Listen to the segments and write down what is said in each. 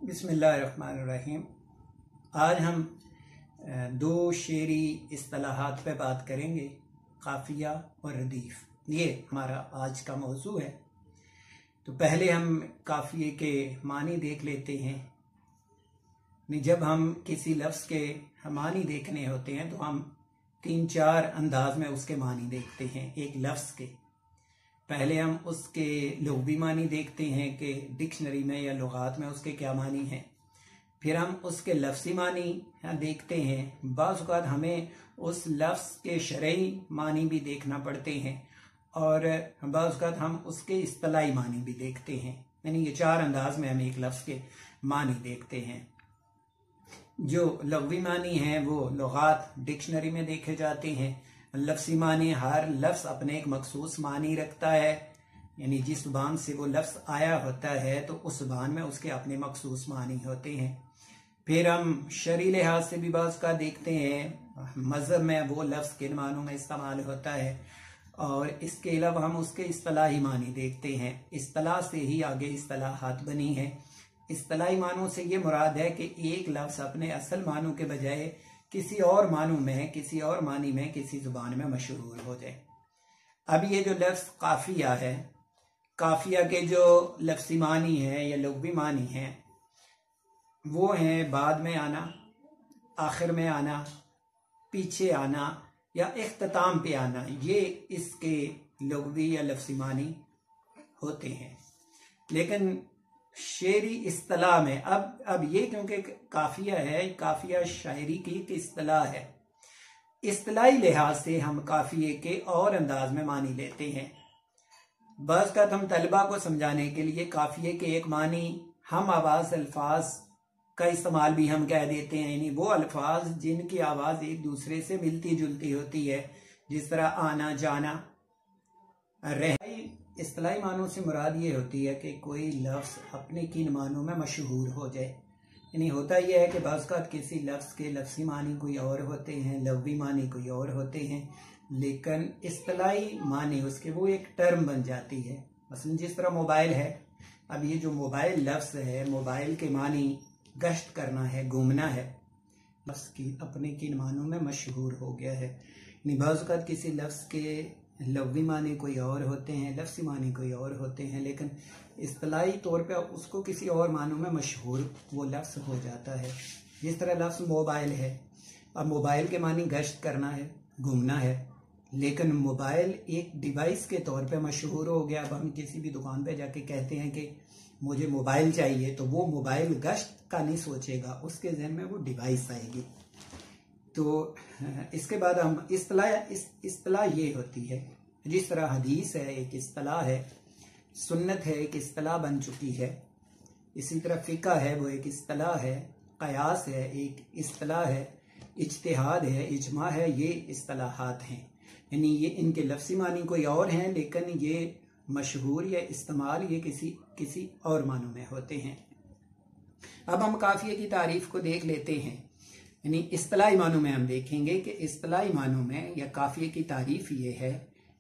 बिस्मिल्लाहिर्रहमानिर्रहीम। आज हम दो शेरी इस्तिलाहात पे बात करेंगे, काफ़िया और रदीफ़। ये हमारा आज का मौजू है। तो पहले हम काफ़िए के मानी देख लेते हैं। जब हम किसी लफ्ज़ के मानी देखने होते हैं तो हम 3-4 अंदाज में उसके मानी देखते हैं। एक लफ्ज़ के पहले हम उसके लुग़वी मानी देखते हैं कि डिक्शनरी में या लुगात में उसके क्या मानी हैं। फिर हम उसके लफ्ज़ी मानी देखते हैं। बाज़ औक़ात हमें उस लफ्ज़ के शरई मानी भी देखना पड़ते हैं और बाज़ औक़ात हम उसके इस्तिलाही मानी भी देखते हैं। यानी ये 4 अंदाज में हम एक लफ्ज़ के मानी देखते हैं। जो लुग़वी मानी हैं वो लुगात डिक्शनरी में देखे जाते हैं। लफ्ज़ी मानी, हर लफ्ज़ अपने एक मखसूस मानी रखता है, यानी जिस ज़ुबान से वो लफ्ज़ आया होता है तो उस ज़ुबान में उसके अपने मखसूस मानी होते हैं। फिर हम शरई लिहाज से भी बाज़ का देखते हैं, मज़हब में वो लफ्ज़ किन मानों में इस्तेमाल होता है, और इसके अलावा हम उसके इस्तिलाही मानी देखते हैं। इस्तिलाह से ही आगे इस्तिलाहात बनी हैं। इस्तिलाही मानों से ये मुराद है कि एक लफ्ज़ अपने असल मानों के बजाय किसी और मानों में, किसी और मानी में, किसी ज़ुबान में मशहूर हो जाए। अब ये जो लफ्ज़ काफ़िया है, काफ़िया के जो लफ्ज़ी मानी है या लुग़वी मानी है वो हैं बाद में आना, आखिर में आना, पीछे आना या इख्तिताम पे आना। ये इसके लुग़वी या लफ्ज़ी मानी होते हैं। लेकिन शेरी इस्तिलाह में अब ये क्योंकि काफ़िया है, काफ़िया शायरी की एक इस्तिलाह है, इस्तिलाही लिहाज से हम काफ़िए के और अंदाज में मानी लेते हैं। बस का हम तलबा को समझाने के लिए काफ़िए के एक मानी हम आवाज़ अल्फाज का इस्तेमाल भी हम कह देते हैं, यानी वो अल्फाज जिनकी आवाज़ एक दूसरे से मिलती जुलती होती है, जिस तरह आना, जाना, रहना। इस्तिलाही मानों से मुराद ये होती है कि कोई लफ्ज़ अपने किन मानों में मशहूर हो जाए। यानी होता यह है कि बाज़ औक़ात किसी लफ्ज़ के लफ्ज़ी मानी कोई और होते हैं, लुग़वी मानी कोई और होते हैं, लेकिन इस्तिलाही मानी उसके वो एक टर्म बन जाती है। मसलन जिस तरह मोबाइल है, अब ये जो मोबाइल लफ्ज़ है, मोबाइल के मानी गश्त करना है, घूमना है, बस की अपने किन मानों में मशहूर हो गया है। यानी बाज़ औक़ात किसी लफ्ज़ के लुग़वी मानी कोई और होते हैं, लफ्ज़ी मानी कोई और होते हैं, लेकिन इस्तिलाही तौर पे उसको किसी और मानों में मशहूर वो लफ्ज़ हो जाता है। जिस तरह लफ्ज़ मोबाइल है, अब मोबाइल के मानी गश्त करना है, घूमना है, लेकिन मोबाइल एक डिवाइस के तौर पे मशहूर हो गया। अब हम किसी भी दुकान पे जाके कहते हैं कि मुझे मोबाइल चाहिए, तो वो मोबाइल गश्त का नहीं सोचेगा, उसके ज़हन में वो डिवाइस आएगी। तो इसके बाद हम इस्तिलाह ये होती है, जिस तरह हदीस है एक इस्तिलाह है, सुन्नत है एक इस्तिलाह बन चुकी है, इसी तरह फ़िक़्ह है वो एक इस्तिलाह है, क़यास है एक इस्तिलाह है, इज्तिहाद है, इजमा है, ये इस्तिलाहात हैं। यानी ये इनके लफ्ज़ी मानी कोई और हैं, लेकिन ये मशहूर या इस्तेमाल ये किसी और मानों में होते हैं। अब हम काफ़िए की तारीफ़ को देख लेते हैं। यानी इस्तिलाही मानों में हम देखेंगे कि इस्तिलाही मानों में या काफ़िए की तारीफ़ ये है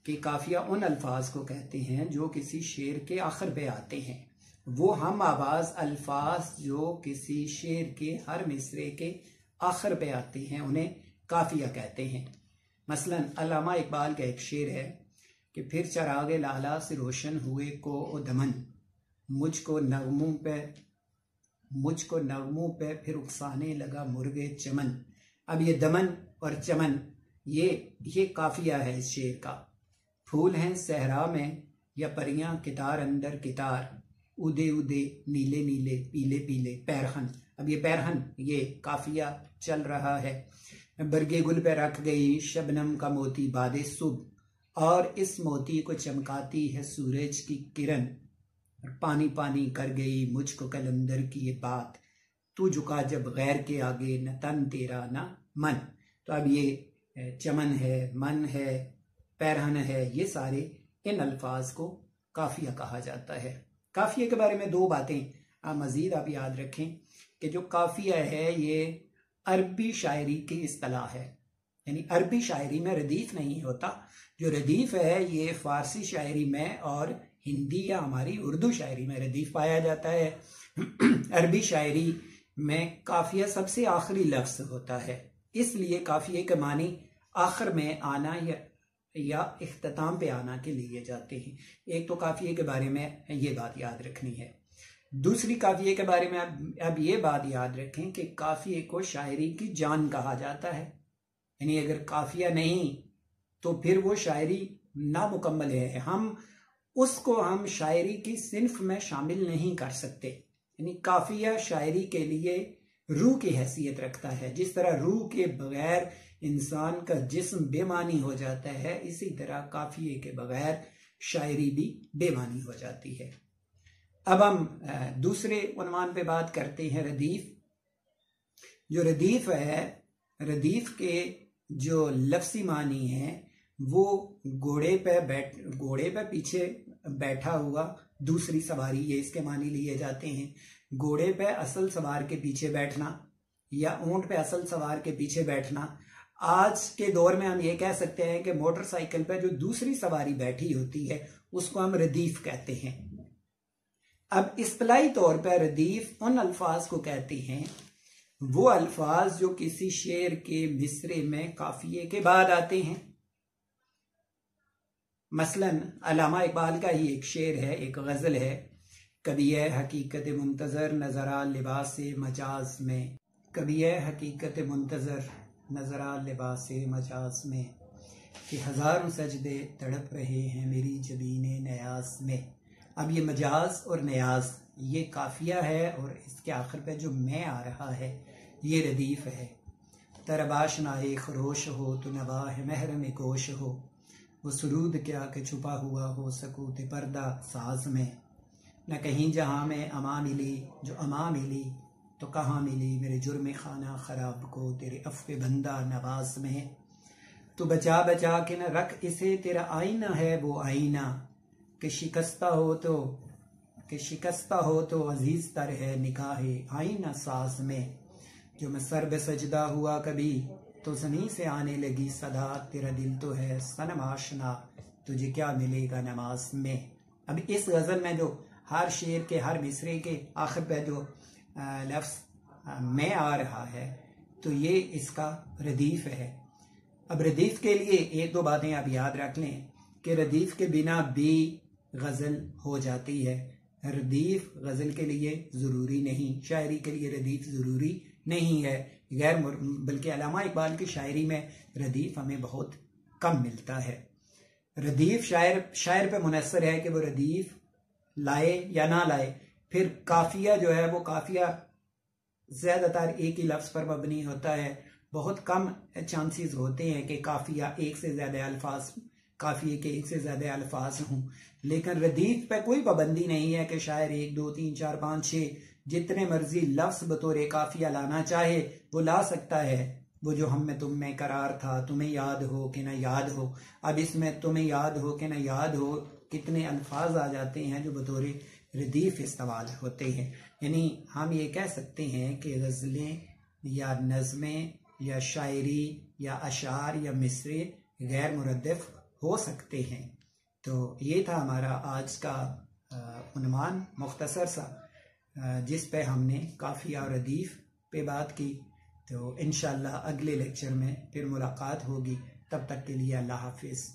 कि काफ़िया उन अल्फाज को कहते हैं जो किसी शेर के आखिर पे आते हैं। वो हम आवाज़ अल्फाज जो किसी शेर के हर मिसरे के आखिर पे आते हैं उन्हें काफ़िया कहते हैं। मसलन अल्लामा इकबाल का एक शेर है कि फिर चरागे लाला से रोशन हुए को ओ दमन, मुझको नगमों पे फिर उकसाने लगा मुर्गे चमन। अब ये दमन और चमन ये काफ़िया है इस शेर का। फूल हैं सहरा में या परियां कितार अंदर कितार, उदे उदे नीले नीले पीले पीले पैरहन। अब ये पैरहन ये काफ़िया चल रहा है। बरगे गुल पे रख गई शबनम का मोती बादे सुबह, और इस मोती को चमकाती है सूरज की किरण, पानी पानी कर गई मुझको कलंदर की ये बात, तू झुका जब गैर के आगे न तन तेरा न मन। तो अब ये चमन है, मन है, पैरहन है, ये सारे इन अल्फाज को काफ़िया कहा जाता है। काफ़िया के बारे में 2 बातें मज़ीद आप याद रखें कि जो काफ़िया है ये अरबी शायरी की इस्तिलाह है। यानी अरबी शायरी में रदीफ़ नहीं होता, जो रदीफ़ है ये फ़ारसी शायरी में और हिंदी या हमारी उर्दू शायरी में रदीफ़ पाया जाता है। عربی شاعری میں قافیہ سب سے آخری لفظ ہوتا ہے، اس لیے قافیے کے معنی آخر میں آنا یا اختتام پہ آنا کے لیے جاتے ہیں۔ ایک تو قافیے کے بارے میں یہ بات یاد رکھنی ہے۔ دوسری قافیے کے بارے میں اب یہ بات یاد رکھیں کہ قافیے کو شاعری کی جان کہا جاتا ہے، یعنی اگر قافیہ نہیں تو پھر وہ شاعری نامکمل ہے، ہم شاعری کی صنف میں شامل نہیں کر سکتے۔ یعنی قافیہ شاعری کے لیے روح کی حیثیت رکھتا ہے، جس طرح روح کے بغیر انسان کا جسم بے معنی ہو جاتا ہے، اسی طرح قافیے کے بغیر شاعری بھی بے معنی ہو جاتی ہے۔ اب ہم دوسرے عنوان پہ بات کرتے ہیں، ردیف۔ جو ردیف ہے، ردیف کے جو لفظی معنی ہیں وہ گھوڑے پہ پیچھے بیٹھا ہوا دوسری سواری، یہ اس کے معنی لیے جاتے ہیں۔ گھوڑے پہ اصل سوار کے پیچھے بیٹھنا یا اونٹ پہ اصل سوار کے پیچھے بیٹھنا۔ آج کے دور میں ہم یہ کہہ سکتے ہیں کہ موٹر سائیکل پہ جو دوسری سواری بیٹھی ہوتی ہے اس کو ہم ردیف کہتے ہیں۔ اب اصطلاحی طور پہ ردیف ان الفاظ کو کہتے ہیں، وہ الفاظ جو کسی شعر کے مصرعے میں قافیے کے بعد آتے ہیں۔ مثلاً علامہ اقبال کا ہی ایک شعر ہے، ایک غزل ہے، کبھی اے حقیقت منتظر نظر آ لباس مجاز میں، کبھی اے حقیقت منتظر نظر آ لباس مجاز میں، کہ ہزاروں سجدے تڑپ رہے ہیں میری جبین نیاز میں۔ اب یہ مجاز اور نیاز یہ قافیہ ہے، اور اس کے آخر پہ جو میں آ رہا ہے یہ ردیف ہے۔ طرب آشنائے خروش ہو تو نواح محرم گوش ہو، وہ سرود کیا کہ چھپا ہوا ہو سکوت پردہ ساز میں۔ نہ کہیں جہاں میں اما ملی، جو اما ملی تو کہاں ملی میرے جرم خانہ خراب کو تیرے عفو بندہ نواز میں۔ تو بچا بچا کے نہ رکھ اسے، تیرا آئینہ ہے وہ آئینہ، کہ شکستہ ہو تو عزیز تر ہے نکاح آئینہ ساز میں۔ جو میں سر بے سجدہ ہوا کبھی تو زمین سے آنے لگی صدا، تیرا دل تو ہے صنم آشنا تجھے کیا ملے گا نماز میں۔ اب اس غزل میں جو ہر شعر کے ہر مصرعے کے آخر پہ جو لفظ میں آ رہا ہے تو یہ اس کا ردیف ہے۔ اب ردیف کے لیے ایک دو باتیں آپ یاد رکھ لیں کہ ردیف کے بنا بھی غزل ہو جاتی ہے۔ ردیف غزل کے لیے ضروری نہیں، شاعری کے لیے ردیف ضروری نہیں ہے، بلکہ علامہ اقبال کی شاعری میں ردیف ہمیں بہت کم ملتا ہے۔ ردیف شاعر پہ منحصر ہے کہ وہ ردیف لائے یا نہ لائے۔ پھر قافیہ جو ہے وہ قافیہ زیادہ تر ایک ہی لفظ پر مبنی ہوتا ہے، بہت کم چانسز ہوتے ہیں کہ قافیے کے ایک سے زیادہ الفاظ ہوں، لیکن ردیف پہ کوئی پابندی نہیں ہے کہ شاعر 1 2 3 4 5 6 جتنے مرضی لفظ بطور قافیہ لانا چاہے وہ لا سکتا ہے۔ وہ جو ہم میں تم میں قرار تھا، تمہیں یاد ہو کہ نہ یاد ہو، اب اس میں تمہیں یاد ہو کہ نہ یاد ہو کتنے الفاظ آ جاتے ہیں جو بطور ردیف استعمال ہوتے ہیں۔ یعنی ہم یہ کہہ سکتے ہیں کہ غزلیں یا نظمیں یا شاعری یا اشعار یا مصرعے غیر مردف ہو سکتے ہیں۔ تو یہ تھا ہمارا آج کا عنوان مختصر سا، جس پہ ہم نے قافیہ اور ردیف پہ بات کی۔ تو انشاءاللہ اگلے لیکچر میں پھر ملاقات ہوگی، تب تک کے لیے اللہ حافظ۔